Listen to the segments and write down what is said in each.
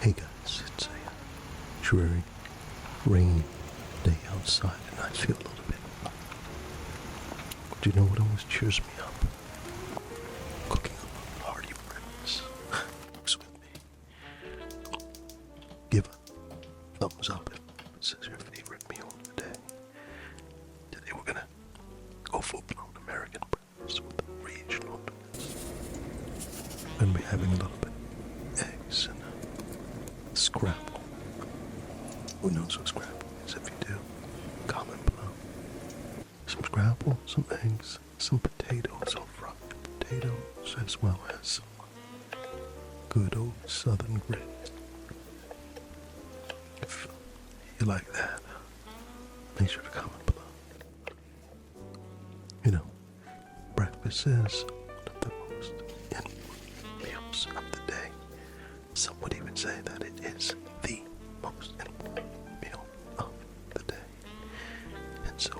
Hey guys, it's a dreary, rainy day outside and I feel a little bit. Do you know what always cheers me up? Cooking up a hearty breakfast. Mix with me. Give a thumbs up if this is your favorite meal of the day. Today we're gonna go full-blown American breakfast with regional twist. We're gonna be having a little bit of eggs and scrapple. Who knows what scrapple is? If you do, comment below. Some scrapple, some eggs, some potatoes, or fried potatoes, as well as some good old southern grits. If you like that, make sure to comment below. You know, breakfast is one of the most important meals of the day. Some would even say that it is the most important meal of the day. And so,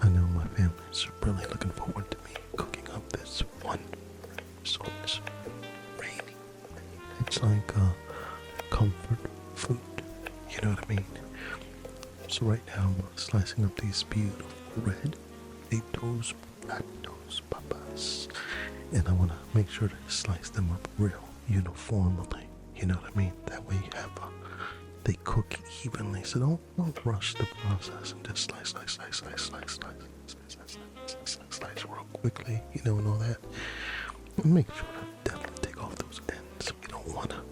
I know my family is really looking forward to me cooking up this one so this rainy. It's like comfort food, you know what I mean? So right now I'm slicing up these beautiful red potatoes, potatoes, papas, and I want to make sure to slice them up real uniformly, you know what I mean? That way you have they cook evenly, so don't rush the process and just slice real quickly, you know, and all that. And make sure to definitely take off those ends. We don't want to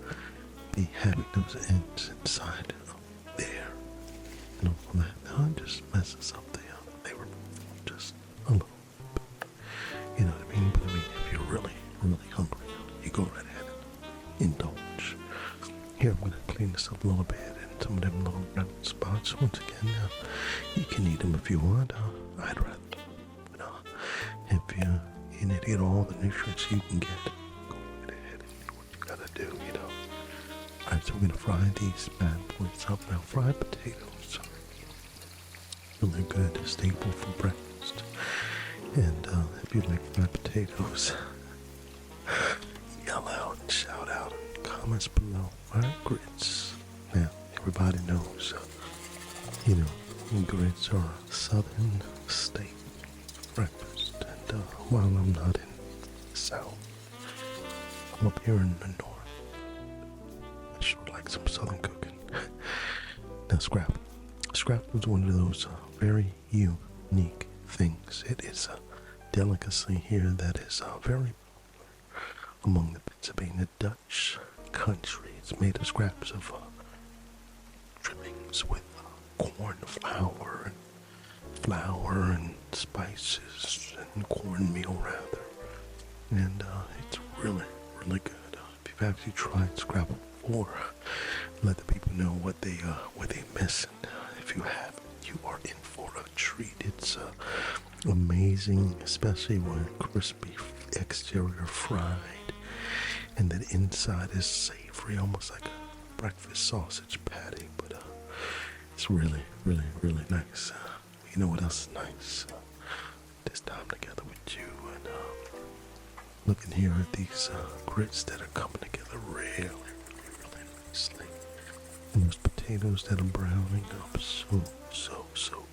be having those ends inside there, and all that. Now it just messes up the flavor just a little bit, you know what I mean? But I mean, if you're really, really hungry, you go right ahead and indulge. Here, I'm going to clean this up a little bit and some of them little round spots. Once again, you can eat them if you want. I'd rather, if you need to get all the nutrients you can get, go right ahead and do what you gotta do, you know. Alright, so we're going to fry these bad boys up. Now, fried potatoes, really good staple for breakfast. And if you like fried potatoes, yell out and shout out in the comments below. Alright, grits. Now, everybody knows, you know, grits are a southern staple breakfast. And while I'm not in the south, I'm up here in the north. I sure like some southern cooking. Now, scrapple. Scrapple is one of those very unique things. It is a delicacy here that is very among the Pennsylvania Dutch country. It's made of scraps of drippings with corn flour and spices and cornmeal rather. And it's really, really good. If you've actually tried scrapple before, let the people know what they miss. And if you haven't, you are in for a treat. It's amazing, especially when crispy exterior fried and then inside is savory, almost like a breakfast sausage patty. But it's really, really, really nice. You know what else is nice? This time together with you and looking here at these grits that are coming together really, really nicely. And those potatoes that are browning up so good.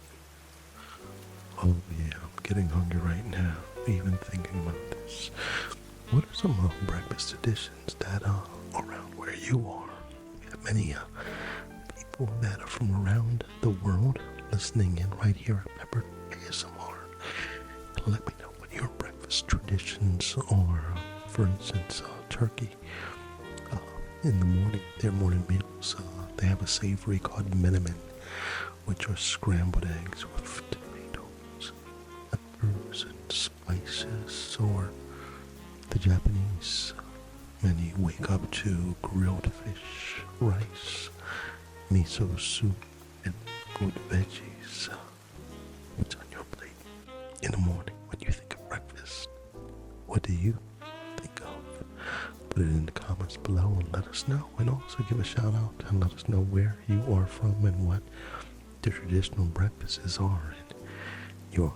Oh yeah, I'm getting hungry right now, even thinking about this. What are some breakfast traditions that are around where you are? We have many people that are from around the world listening in right here at Pepper ASMR. Let me know what your breakfast traditions are. For instance, turkey in the morning, their morning meals, they have a savory called miniman, which are scrambled eggs with tomatoes, peppers, and spices. Or the Japanese, many wake up to grilled fish, rice, miso soup, and good veggies. What's on your plate in the morning when you think of breakfast? What do you think of? Put it in the comments below and let us know. And also give a shout out and let us know where you are from and what the traditional breakfasts are in your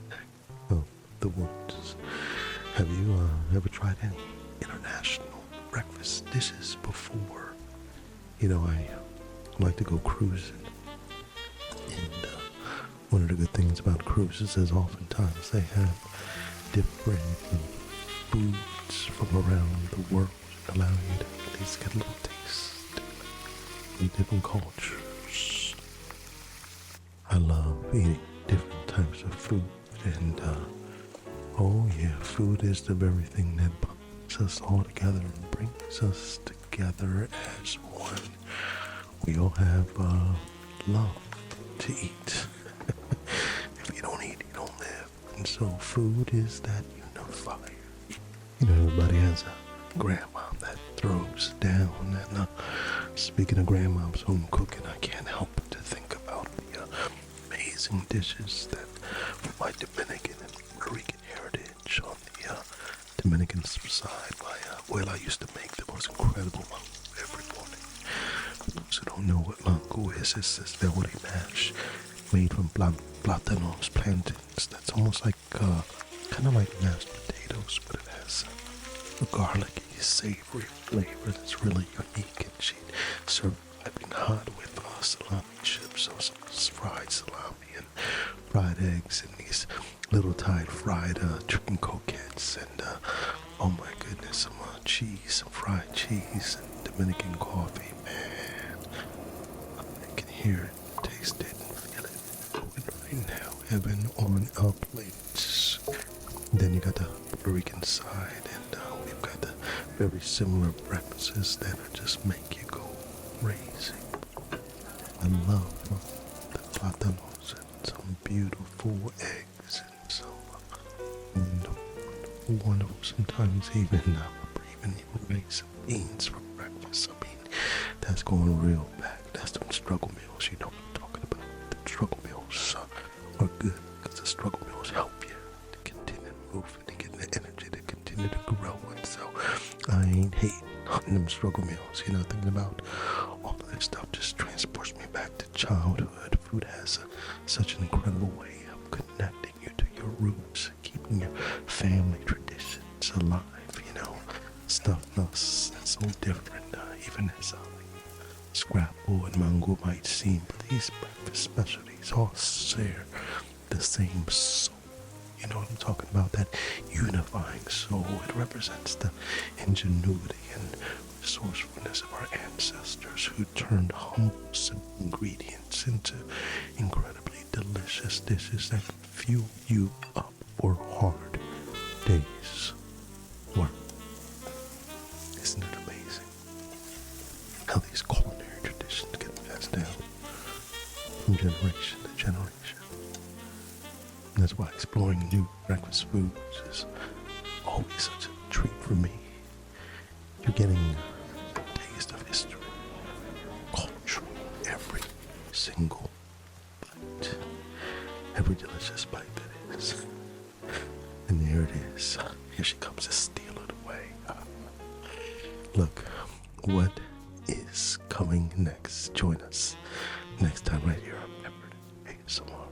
neck of the woods. Have you ever tried any international breakfast dishes before? I like to go cruising. And one of the good things about cruises is oftentimes they have different foods from around the world and allow you to at least get a little taste from different cultures. I love eating different types of food, and oh yeah, food is the very thing that binds us all together and brings us together as one. We all have love to eat. If you don't eat, you don't live. And so food is that unifier. Everybody has a grandma that throws down. And speaking of grandma's home cooking, I can't help but to think about the amazing dishes that from my Dominican and Puerto Rican heritage on the Dominican side. My abuela used to make the most incredible mango every morning. For those who don't know what mango is, it's this velvety mash made from plátanos, plantains. That's almost like, kind of like mashed potatoes, but it has a garlicky, savory flavor that's really unique. And she'd serve it piping hot with salami chips, so some fried salami and fried eggs and these little Thai fried chicken croquettes and oh my goodness, some cheese, some fried cheese and Dominican coffee. Man, I can hear it, taste it, and feel it right now. Heaven on our plates. Then you got the Puerto Rican side, and we've got the very similar breakfasts that just make you go crazy. I love the plátanos and some beautiful eggs and some wonderful, sometimes even rice and beans for breakfast. I mean, that's going real back. That's them struggle meals, you know what I'm talking about. The struggle meals are good because the struggle meals help you to continue to move and to get the energy to continue to grow. And so I ain't hating on them struggle meals, thinking about all of this stuff just transports me back to childhood. Food has such an incredible way of connecting you to your roots, keeping your family traditions alive, stuff that's so different, even as scrapple and mango might seem, but these breakfast specialties all share the same soul. You know what I'm talking about? That unifying soul. It represents the ingenuity and resourcefulness of our ancestors who turned humble, simple ingredients into incredibly delicious dishes that fuel you up for hard days' work. Isn't it amazing how these culinary traditions get passed down from generation to generation? And that's why exploring new breakfast foods is always such a treat for me. You're getting a taste of history, culture, every single bite, every delicious bite that is. And there it is. Here she comes to steal it away. Look, what is coming next? Join us next time right here on Peppered ASMR.